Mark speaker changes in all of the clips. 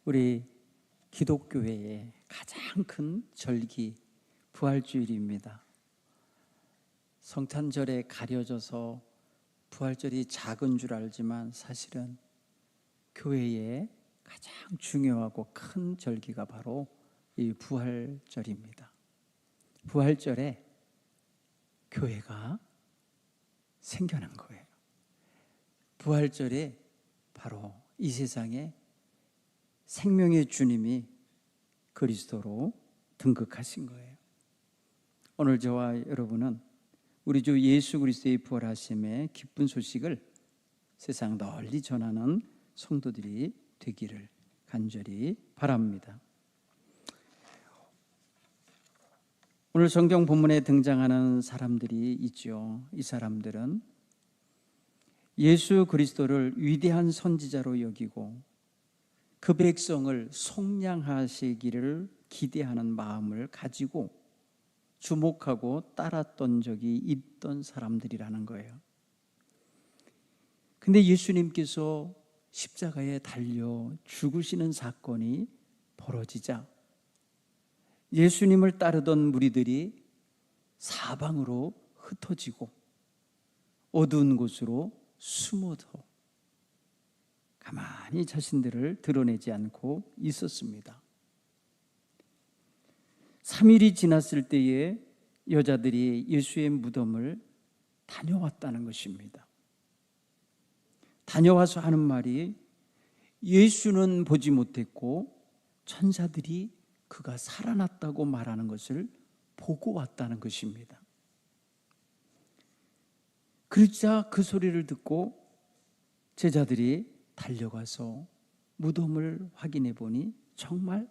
Speaker 1: 우리 기독교회의 가장 큰 절기 부활주일입니다. 성탄절에 가려져서 부활절이 작은 줄 알지만 사실은 교회의 가장 중요하고 큰 절기가 바로 이 부활절입니다. 부활절에 교회가 생겨난 거예요. 부활절에 바로 이 세상에 생명의 주님이 그리스도로 등극하신 거예요. 오늘 저와 여러분은 우리 주 예수 그리스도의 부활하심의 기쁜 소식을 세상 널리 전하는 성도들이 되기를 간절히 바랍니다. 오늘 성경 본문에 등장하는 사람들이 있죠. 이 사람들은 예수 그리스도를 위대한 선지자로 여기고 그 백성을 속량하시기를 기대하는 마음을 가지고 주목하고 따랐던 적이 있던 사람들이라는 거예요. 근데 예수님께서 십자가에 달려 죽으시는 사건이 벌어지자 예수님을 따르던 무리들이 사방으로 흩어지고 어두운 곳으로 숨어서 가만히 자신들을 드러내지 않고 있었습니다. 3일이 지났을 때에 여자들이 예수의 무덤을 다녀왔다는 것입니다. 다녀와서 하는 말이 예수는 보지 못했고 천사들이 그가 살아났다고 말하는 것을 보고 왔다는 것입니다. 그러자 그 소리를 듣고 제자들이 달려가서 무덤을 확인해 보니 정말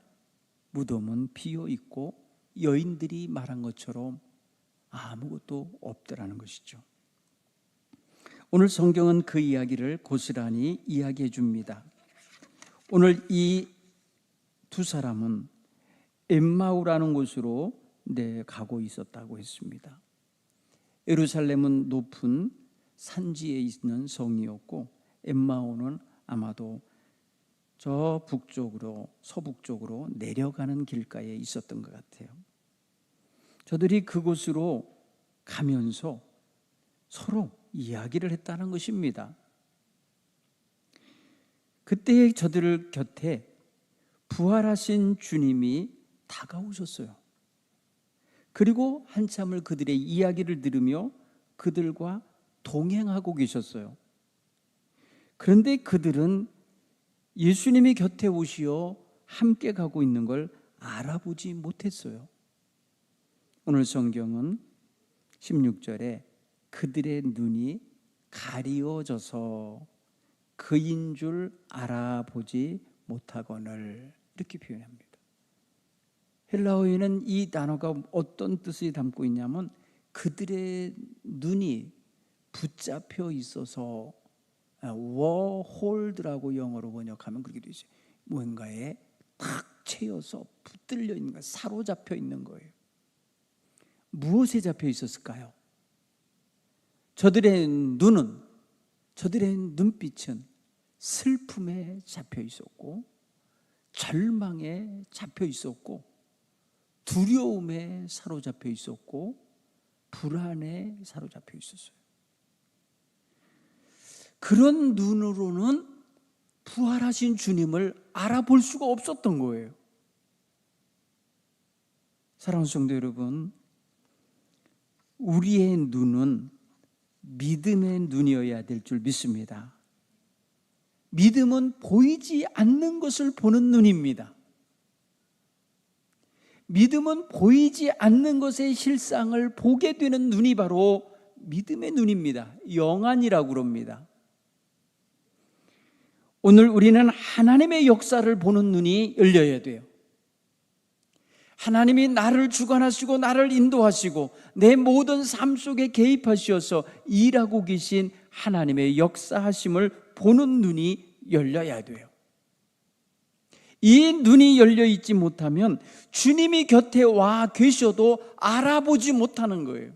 Speaker 1: 무덤은 비어 있고 여인들이 말한 것처럼 아무것도 없더라는 것이죠. 오늘 성경은 그 이야기를 고스란히 이야기해 줍니다. 오늘 이 두 사람은 엠마우라는 곳으로 가고 있었다고 했습니다. 예루살렘은 높은 산지에 있는 성이었고 엠마오는 아마도 저 북쪽으로 서북쪽으로 내려가는 길가에 있었던 것 같아요. 저들이 그곳으로 가면서 서로 이야기를 했다는 것입니다. 그때 저들 곁에 부활하신 주님이 다가오셨어요. 그리고 한참을 그들의 이야기를 들으며 그들과 동행하고 계셨어요. 그런데 그들은 예수님이 곁에 오시어 함께 가고 있는 걸 알아보지 못했어요. 오늘 성경은 16절에 그들의 눈이 가리워져서 그인 줄 알아보지 못하거늘 이렇게 표현합니다. 헬라어에는 이 단어가 어떤 뜻을 담고 있냐면 그들의 눈이 붙잡혀 있어서 워홀드라고 영어로 번역하면 그렇게 되죠. 뭔가에 탁 채여서 붙들려 있는 거, 사로잡혀 있는 거예요. 무엇에 잡혀 있었을까요? 저들의 눈은, 저들의 눈빛은 슬픔에 잡혀 있었고 절망에 잡혀 있었고 두려움에 사로잡혀 있었고 불안에 사로잡혀 있었어요. 그런 눈으로는 부활하신 주님을 알아볼 수가 없었던 거예요. 사랑하는 성도 여러분, 우리의 눈은 믿음의 눈이어야 될 줄 믿습니다. 믿음은 보이지 않는 것을 보는 눈입니다. 믿음은 보이지 않는 것의 실상을 보게 되는 눈이 바로 믿음의 눈입니다. 영안이라고 그럽니다. 오늘 우리는 하나님의 역사를 보는 눈이 열려야 돼요. 하나님이 나를 주관하시고 나를 인도하시고 내 모든 삶 속에 개입하셔서 일하고 계신 하나님의 역사하심을 보는 눈이 열려야 돼요. 이 눈이 열려 있지 못하면 주님이 곁에 와 계셔도 알아보지 못하는 거예요.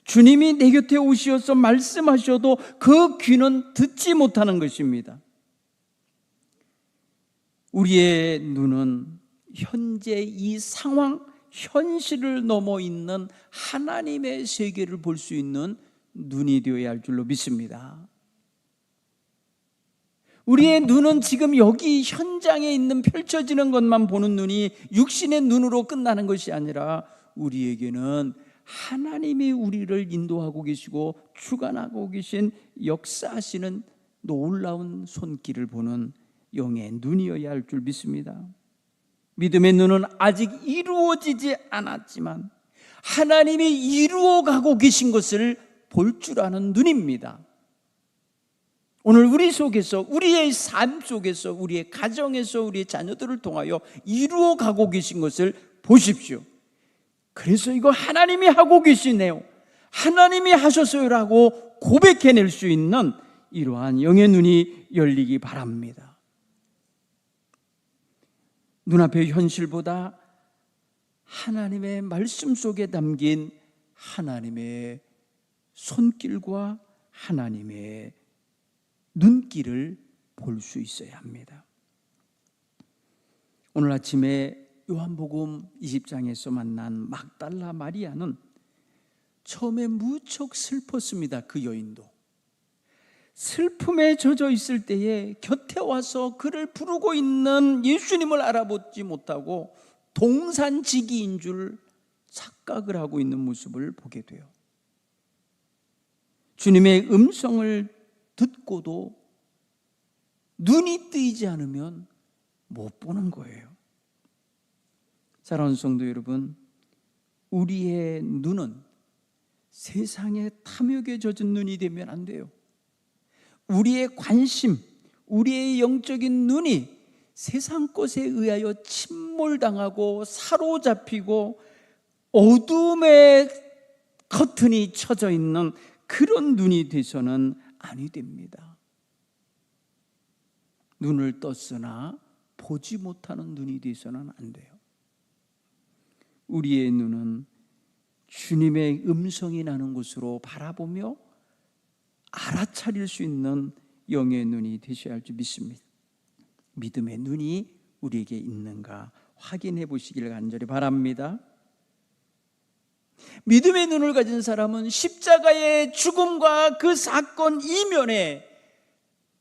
Speaker 1: 주님이 내 곁에 오시어서 말씀하셔도 그 귀는 듣지 못하는 것입니다. 우리의 눈은 현재 이 상황, 현실을 넘어 있는 하나님의 세계를 볼 수 있는 눈이 되어야 할 줄로 믿습니다. 우리의 눈은 지금 여기 현장에 있는 펼쳐지는 것만 보는 눈이 육신의 눈으로 끝나는 것이 아니라 우리에게는 하나님이 우리를 인도하고 계시고 주관하고 계신 역사하시는 놀라운 손길을 보는 영의 눈이어야 할 줄 믿습니다. 믿음의 눈은 아직 이루어지지 않았지만 하나님이 이루어가고 계신 것을 볼 줄 아는 눈입니다. 오늘 우리 속에서, 우리의 삶 속에서, 우리의 가정에서, 우리의 자녀들을 통하여 이루어가고 계신 것을 보십시오. 그래서 이거 하나님이 하고 계시네요, 하나님이 하셨어요라고 고백해낼 수 있는 이러한 영의 눈이 열리기 바랍니다. 눈앞의 현실보다 하나님의 말씀 속에 담긴 하나님의 손길과 하나님의 눈길을 볼 수 있어야 합니다. 오늘 아침에 요한복음 20장에서 만난 막달라 마리아는 처음에 무척 슬펐습니다. 그 여인도 슬픔에 젖어 있을 때에 곁에 와서 그를 부르고 있는 예수님을 알아보지 못하고 동산지기인 줄 착각을 하고 있는 모습을 보게 돼요. 주님의 음성을 듣고도 눈이 뜨이지 않으면 못 보는 거예요. 사랑하는 성도 여러분, 우리의 눈은 세상의 탐욕에 젖은 눈이 되면 안 돼요. 우리의 관심, 우리의 영적인 눈이 세상 것에 의하여 침몰당하고 사로잡히고 어둠의 커튼이 쳐져 있는 그런 눈이 돼서는 아니 됩니다. 눈을 떴으나 보지 못하는 눈이 돼서는 안 돼요. 우리의 눈은 주님의 음성이 나는 곳으로 바라보며 알아차릴 수 있는 영의 눈이 되셔야 할 줄 믿습니다. 믿음의 눈이 우리에게 있는가 확인해 보시기를 간절히 바랍니다. 믿음의 눈을 가진 사람은 십자가의 죽음과 그 사건 이면에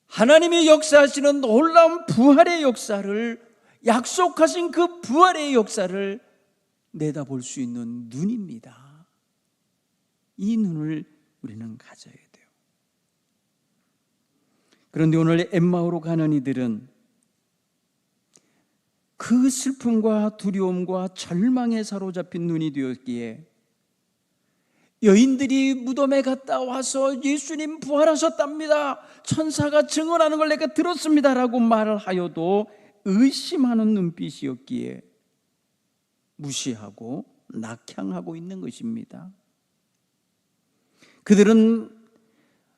Speaker 1: 하나님이 역사하시는 놀라운 부활의 역사를, 약속하신 그 부활의 역사를 내다볼 수 있는 눈입니다. 이 눈을 우리는 가져야 돼요. 그런데 오늘 엠마오로 가는 이들은 그 슬픔과 두려움과 절망에 사로잡힌 눈이 되었기에 여인들이 무덤에 갔다 와서 예수님 부활하셨답니다, 천사가 증언하는 걸 내가 들었습니다라고 말을 하여도 의심하는 눈빛이었기에 무시하고 낙향하고 있는 것입니다. 그들은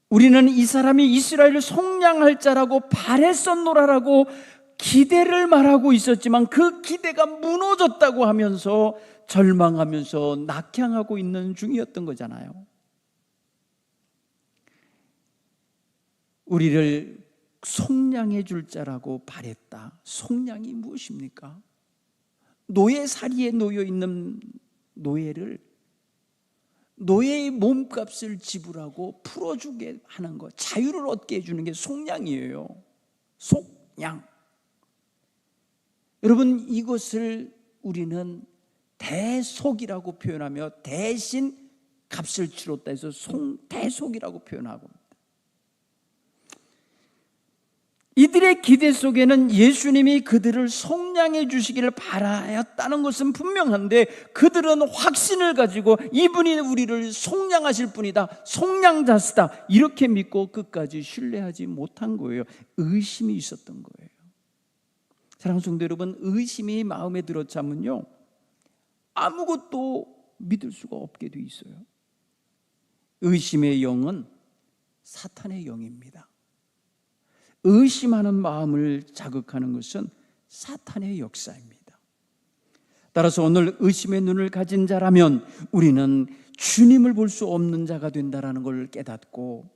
Speaker 1: 우리는 이 사람이 이스라엘을 속량할 자라고 바랬었노라라고 기대를 말하고 있었지만 그 기대가 무너졌다고 하면서 절망하면서 낙향하고 있는 중이었던 거잖아요. 우리를 속량해 줄 자라고 바랬다. 속량이 무엇입니까? 노예살이에 놓여 있는 노예를 노예의 몸값을 지불하고 풀어주게 하는 것, 자유를 얻게 해주는 게 속량이에요. 속량. 여러분, 이것을 우리는 대속이라고 표현하며 대신 값을 치렀다 해서 대속이라고 표현하고, 이들의 기대 속에는 예수님이 그들을 속량해 주시기를 바라였다는 것은 분명한데 그들은 확신을 가지고 이분이 우리를 속량하실 분이다, 속량자시다 이렇게 믿고 끝까지 신뢰하지 못한 거예요. 의심이 있었던 거예요. 사랑하는 성도 여러분, 의심이 마음에 들어차면요 아무것도 믿을 수가 없게 돼 있어요. 의심의 영은 사탄의 영입니다. 의심하는 마음을 자극하는 것은 사탄의 역사입니다. 따라서 오늘 의심의 눈을 가진 자라면 우리는 주님을 볼 수 없는 자가 된다는 걸 깨닫고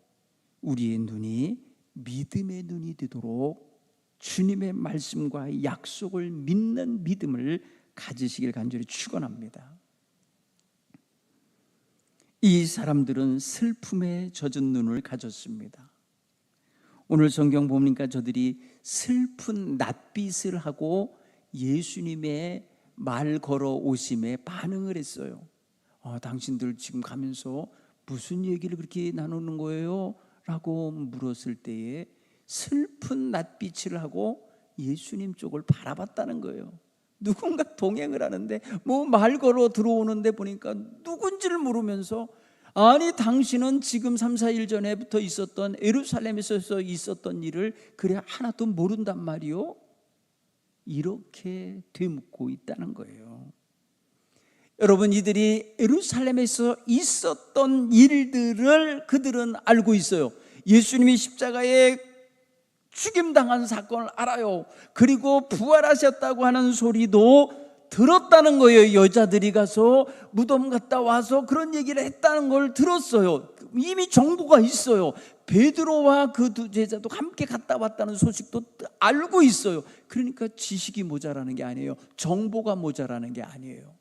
Speaker 1: 우리의 눈이 믿음의 눈이 되도록 주님의 말씀과 약속을 믿는 믿음을 가지시길 간절히 축원합니다. 이 사람들은 슬픔에 젖은 눈을 가졌습니다. 오늘 성경 보니까 저들이 슬픈 낯빛을 하고 예수님의 말 걸어 오심에 반응을 했어요. 당신들 지금 가면서 무슨 얘기를 그렇게 나누는 거예요? 라고 물었을 때에 슬픈 낯빛을 하고 예수님 쪽을 바라봤다는 거예요. 누군가 동행을 하는데 말 걸어 들어오는데 보니까 누군지를 모르면서, 아니 당신은 지금 3, 4일 전에부터 있었던 예루살렘에서 있었던 일을 그래 하나도 모른단 말이요? 이렇게 되묻고 있다는 거예요. 여러분, 이들이 예루살렘에서 있었던 일들을 그들은 알고 있어요. 예수님이 십자가에 죽임당한 사건을 알아요. 그리고 부활하셨다고 하는 소리도 들었다는 거예요. 여자들이 가서 무덤 갔다 와서 그런 얘기를 했다는 걸 들었어요. 이미 정보가 있어요. 베드로와 그 두 제자도 함께 갔다 왔다는 소식도 알고 있어요. 그러니까 지식이 모자라는 게 아니에요. 정보가 모자라는 게 아니에요.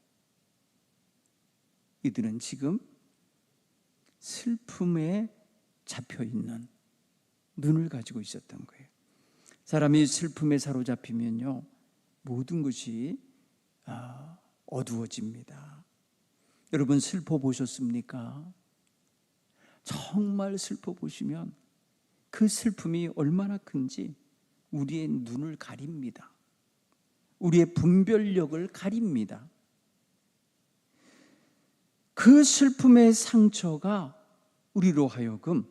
Speaker 1: 이들은 지금 슬픔에 잡혀있는 눈을 가지고 있었던 거예요. 사람이 슬픔에 사로잡히면요, 모든 것이 어두워집니다. 여러분, 슬퍼 보셨습니까? 정말 슬퍼 보시면 그 슬픔이 얼마나 큰지 우리의 눈을 가립니다. 우리의 분별력을 가립니다. 그 슬픔의 상처가 우리로 하여금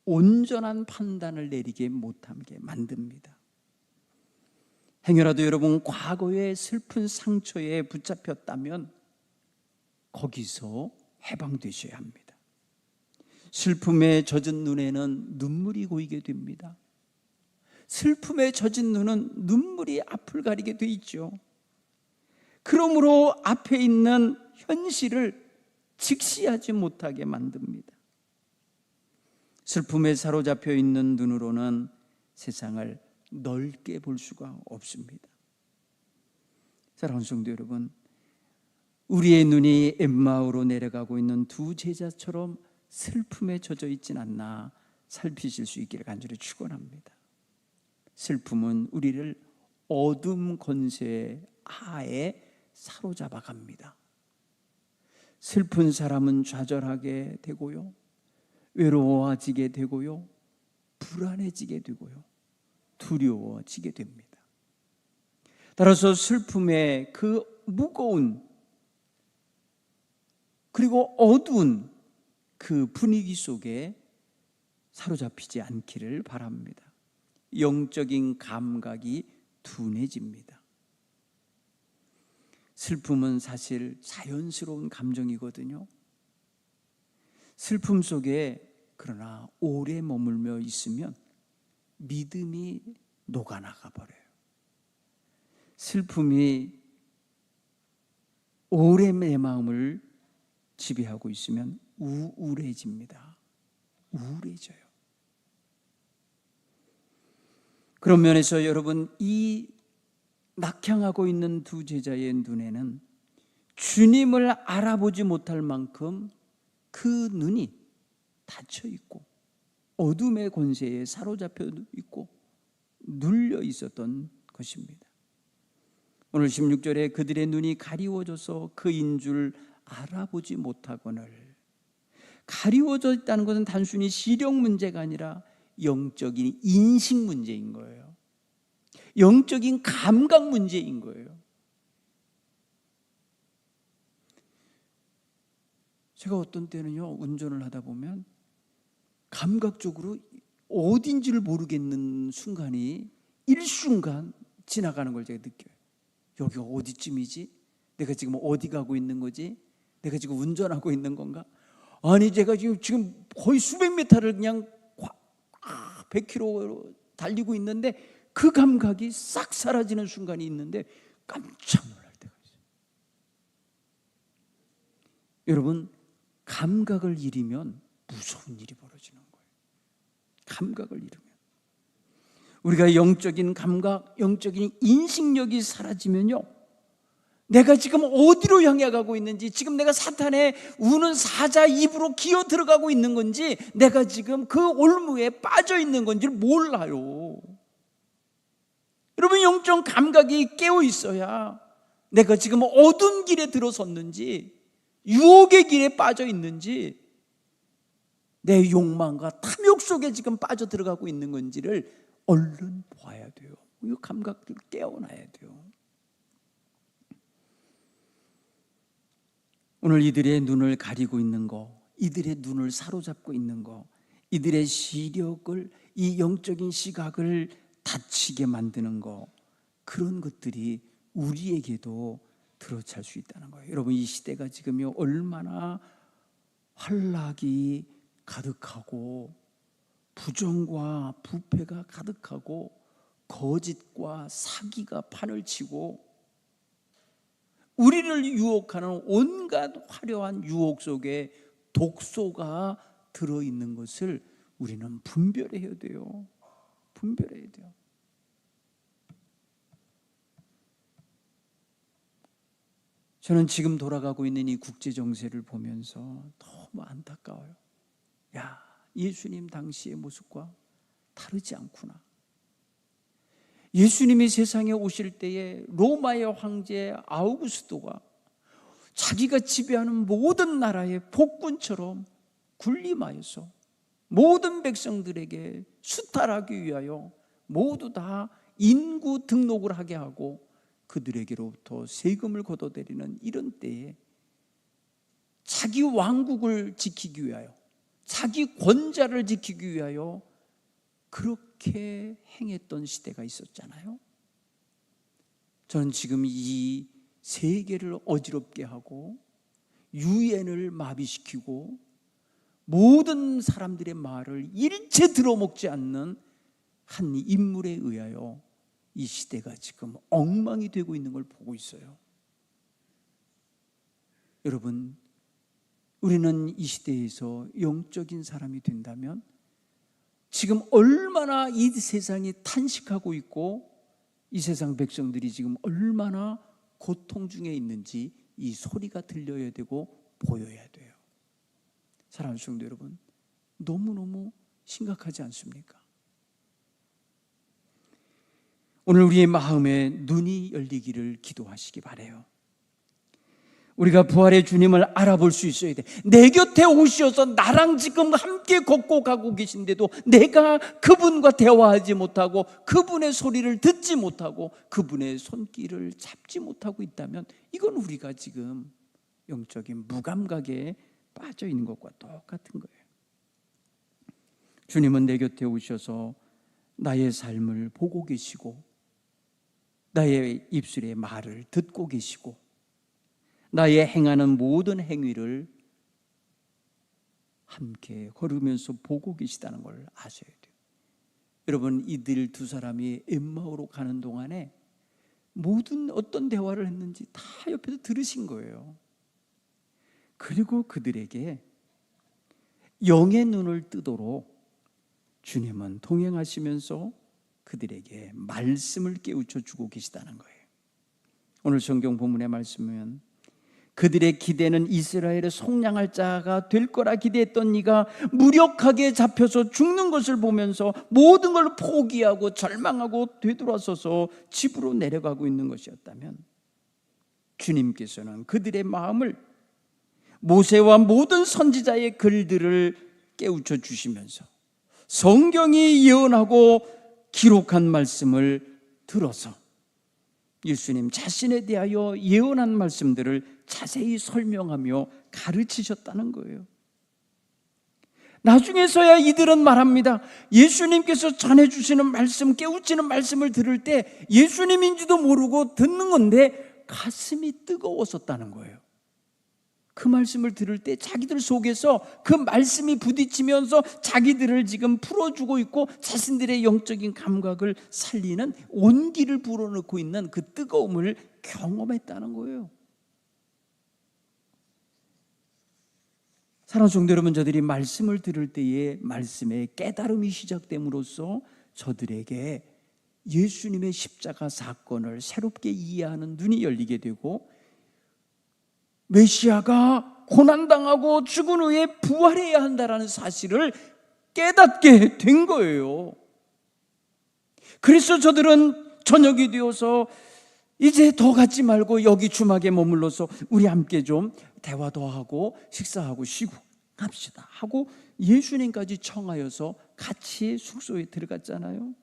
Speaker 1: 온전한 판단을 내리게 못하게 만듭니다. 행여라도 여러분 과거의 슬픈 상처에 붙잡혔다면 거기서 해방되셔야 합니다. 슬픔에 젖은 눈에는 눈물이 고이게 됩니다. 슬픔에 젖은 눈은 눈물이 앞을 가리게 돼 있죠. 그러므로 앞에 있는 현실을 직시하지 못하게 만듭니다. 슬픔에 사로잡혀 있는 눈으로는 세상을 넓게 볼 수가 없습니다. 사랑하는 성도 여러분, 우리의 눈이 엠마오로 내려가고 있는 두 제자처럼 슬픔에 젖어 있진 않나 살피실 수 있기를 간절히 축원합니다. 슬픔은 우리를 어둠 권세 하에 사로잡아 갑니다. 슬픈 사람은 좌절하게 되고요, 외로워지게 되고요, 불안해지게 되고요, 두려워지게 됩니다. 따라서 슬픔의 그 무거운 그리고 어두운 그 분위기 속에 사로잡히지 않기를 바랍니다. 영적인 감각이 둔해집니다. 슬픔은 사실 자연스러운 감정이거든요. 슬픔 속에 그러나 오래 머물며 있으면 믿음이 녹아나가 버려요. 슬픔이 오래 내 마음을 지배하고 있으면 우울해집니다. 우울해져요. 그런 면에서 여러분, 이 낙향하고 있는 두 제자의 눈에는 주님을 알아보지 못할 만큼 그 눈이 닫혀 있고 어둠의 권세에 사로잡혀 있고 눌려 있었던 것입니다. 오늘 16절에 그들의 눈이 가리워져서 그인 줄 알아보지 못하거늘. 가리워져 있다는 것은 단순히 시력 문제가 아니라 영적인 인식 문제인 거예요. 영적인 감각 문제인 거예요. 제가 어떤 때는요, 운전을 하다 보면 감각적으로 어딘지를 모르겠는 순간이 일순간 지나가는 걸 제가 느껴요. 여기가 어디쯤이지? 내가 지금 어디 가고 있는 거지? 내가 지금 운전하고 있는 건가? 아니, 제가 지금 거의 수백 미터를 그냥 100km로 달리고 있는데 그 감각이 싹 사라지는 순간이 있는데 깜짝 놀랄 때가 있어요. 여러분, 감각을 잃으면 무서운 일이 벌어지는 거예요. 감각을 잃으면 우리가 영적인 감각, 영적인 인식력이 사라지면요, 내가 지금 어디로 향해 가고 있는지, 지금 내가 사탄의 우는 사자 입으로 기어 들어가고 있는 건지, 내가 지금 그 올무에 빠져 있는 건지를 몰라요. 여러분, 영적 감각이 깨어 있어야 내가 지금 어두운 길에 들어섰는지, 유혹의 길에 빠져 있는지, 내 욕망과 탐욕 속에 지금 빠져 들어가고 있는 건지를 얼른 보아야 돼요. 이 감각들을 깨어나야 돼요. 오늘 이들의 눈을 가리고 있는 거, 이들의 눈을 사로잡고 있는 거, 이들의 시력을, 이 영적인 시각을 닫히게 만드는 거, 그런 것들이 우리에게도 들어찰 수 있다는 거예요. 여러분, 이 시대가 지금요 얼마나 환락이 가득하고 부정과 부패가 가득하고 거짓과 사기가 판을 치고 우리를 유혹하는 온갖 화려한 유혹 속에 독소가 들어있는 것을 우리는 분별해야 돼요. 분별해야 돼요. 저는 지금 돌아가고 있는 이 국제 정세를 보면서 너무 안타까워요. 야, 예수님 당시의 모습과 다르지 않구나. 예수님이 세상에 오실 때에 로마의 황제 아우구스토가 자기가 지배하는 모든 나라의 폭군처럼 군림하여서 모든 백성들에게 수탈하기 위하여 모두 다 인구 등록을 하게 하고 그들에게로부터 세금을 걷어들이는 이런 때에 자기 왕국을 지키기 위하여, 자기 권자를 지키기 위하여 그렇게 행했던 시대가 있었잖아요. 저는 지금 이 세계를 어지럽게 하고 유엔을 마비시키고 모든 사람들의 말을 일체 들어먹지 않는 한 인물에 의하여 이 시대가 지금 엉망이 되고 있는 걸 보고 있어요. 여러분, 우리는 이 시대에서 영적인 사람이 된다면 지금 얼마나 이 세상이 탄식하고 있고 이 세상 백성들이 지금 얼마나 고통 중에 있는지 이 소리가 들려야 되고 보여야 돼요. 사랑하는 성도 여러분, 너무너무 심각하지 않습니까? 오늘 우리의 마음에 눈이 열리기를 기도하시기 바라요. 우리가 부활의 주님을 알아볼 수 있어야 돼. 내 곁에 오셔서 나랑 지금 함께 걷고 가고 계신데도 내가 그분과 대화하지 못하고 그분의 소리를 듣지 못하고 그분의 손길을 잡지 못하고 있다면 이건 우리가 지금 영적인 무감각에 빠져 있는 것과 똑같은 거예요. 주님은 내 곁에 오셔서 나의 삶을 보고 계시고 나의 입술의 말을 듣고 계시고 나의 행하는 모든 행위를 함께 걸으면서 보고 계시다는 걸 아셔야 돼요. 여러분, 이들 두 사람이 엠마오로 가는 동안에 모든 어떤 대화를 했는지 다 옆에서 들으신 거예요. 그리고 그들에게 영의 눈을 뜨도록 주님은 동행하시면서 그들에게 말씀을 깨우쳐 주고 계시다는 거예요. 오늘 성경 본문의 말씀은 그들의 기대는 이스라엘의 속량할 자가 될 거라 기대했던 네가 무력하게 잡혀서 죽는 것을 보면서 모든 걸 포기하고 절망하고 되돌아서서 집으로 내려가고 있는 것이었다면 주님께서는 그들의 마음을 모세와 모든 선지자의 글들을 깨우쳐 주시면서 성경이 예언하고 기록한 말씀을 들어서 예수님 자신에 대하여 예언한 말씀들을 자세히 설명하며 가르치셨다는 거예요. 나중에서야 이들은 말합니다. 예수님께서 전해주시는 말씀, 깨우치는 말씀을 들을 때 예수님인지도 모르고 듣는 건데 가슴이 뜨거웠었다는 거예요. 그 말씀을 들을 때 자기들 속에서 그 말씀이 부딪히면서 자기들을 지금 풀어주고 있고 자신들의 영적인 감각을 살리는 온기를 불어넣고 있는 그 뜨거움을 경험했다는 거예요. 사랑하는 성도 여러분, 저들이 말씀을 들을 때에 말씀의 깨달음이 시작됨으로써 저들에게 예수님의 십자가 사건을 새롭게 이해하는 눈이 열리게 되고, 메시아가 고난당하고 죽은 후에 부활해야 한다는 사실을 깨닫게 된 거예요. 그래서 저들은 저녁이 되어서 이제 더 가지 말고 여기 주막에 머물러서 우리 함께 좀 대화도 하고 식사하고 쉬고 합시다 하고 예수님까지 청하여서 같이 숙소에 들어갔잖아요.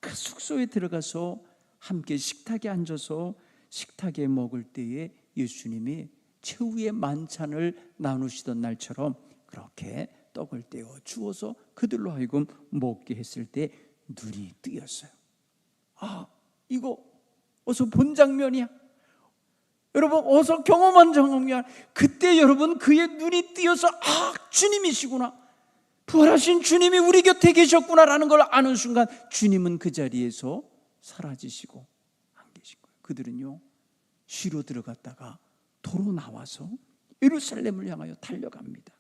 Speaker 1: 그 숙소에 들어가서 함께 식탁에 앉아서 식탁에 먹을 때에 예수님이 최후의 만찬을 나누시던 날처럼 그렇게 떡을 떼어 주어서 그들로 하여금 먹게 했을 때 눈이 뜨였어요. 아, 이거 어서 본 장면이야. 여러분 어서 경험한 장면이야. 그때 여러분 그의 눈이 뜨여서 주님이시구나, 부활하신 주님이 우리 곁에 계셨구나라는 걸 아는 순간 주님은 그 자리에서 사라지시고 안 계신 거예요. 그들은요 쉬러 들어갔다가 도로 나와서 예루살렘을 향하여 달려갑니다.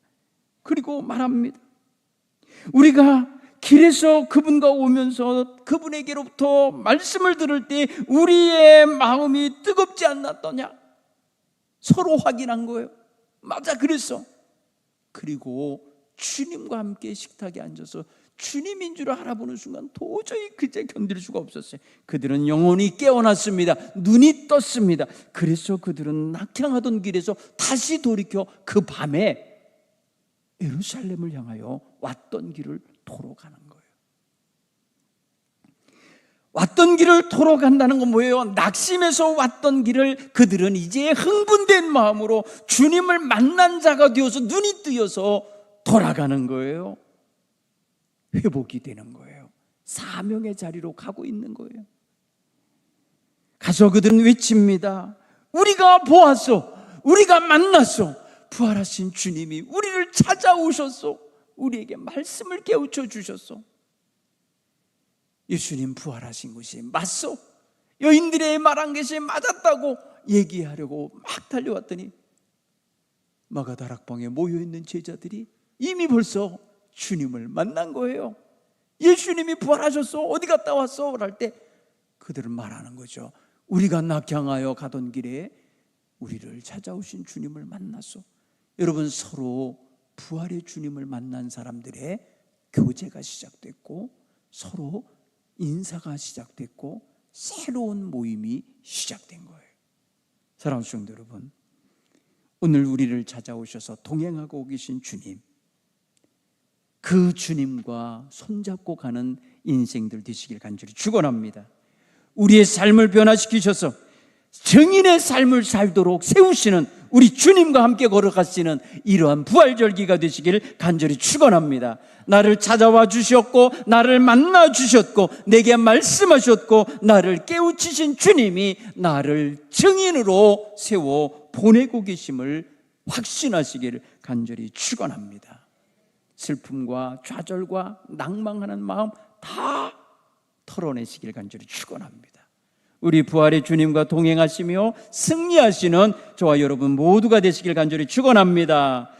Speaker 1: 그리고 말합니다. 우리가 길에서 그분과 오면서 그분에게로부터 말씀을 들을 때 우리의 마음이 뜨겁지 않았더냐? 서로 확인한 거예요. 맞아, 그랬어. 그리고 주님과 함께 식탁에 앉아서 주님인 줄 알아보는 순간 도저히 그제 견딜 수가 없었어요. 그들은 영혼이 깨어났습니다. 눈이 떴습니다. 그래서 그들은 낙향하던 길에서 다시 돌이켜 그 밤에 예루살렘을 향하여 왔던 길을 도로 가는 거예요. 왔던 길을 도로 간다는 건 뭐예요? 낙심해서 왔던 길을 그들은 이제 흥분된 마음으로 주님을 만난 자가 되어서 눈이 뜨여서 돌아가는 거예요. 회복이 되는 거예요. 사명의 자리로 가고 있는 거예요. 가서 그들은 외칩니다. 우리가 보았어, 우리가 만났어, 부활하신 주님이 우리를 찾아오셨어, 우리에게 말씀을 깨우쳐 주셨어. 예수님 부활하신 것이 맞소, 여인들의 말한 것이 맞았다고 얘기하려고 막 달려왔더니 마가다락방에 모여있는 제자들이 이미 벌써 주님을 만난 거예요. 예수님이 부활하셨어, 어디 갔다 왔어? 할 때 그들은 말하는 거죠. 우리가 낙향하여 가던 길에 우리를 찾아오신 주님을 만났어. 여러분, 서로 부활의 주님을 만난 사람들의 교제가 시작됐고 서로 인사가 시작됐고 새로운 모임이 시작된 거예요. 사랑하는 성도 여러분, 오늘 우리를 찾아오셔서 동행하고 계신 주님, 그 주님과 손잡고 가는 인생들 되시길 간절히 축원합니다. 우리의 삶을 변화시키셔서 증인의 삶을 살도록 세우시는 우리 주님과 함께 걸어가시는 이러한 부활절기가 되시길 간절히 축원합니다. 나를 찾아와 주셨고 나를 만나 주셨고 내게 말씀하셨고 나를 깨우치신 주님이 나를 증인으로 세워 보내고 계심을 확신하시기를 간절히 축원합니다. 슬픔과 좌절과 낭망하는 마음 다 털어내시길 간절히 축원합니다. 우리 부활의 주님과 동행하시며 승리하시는 저와 여러분 모두가 되시길 간절히 축원합니다.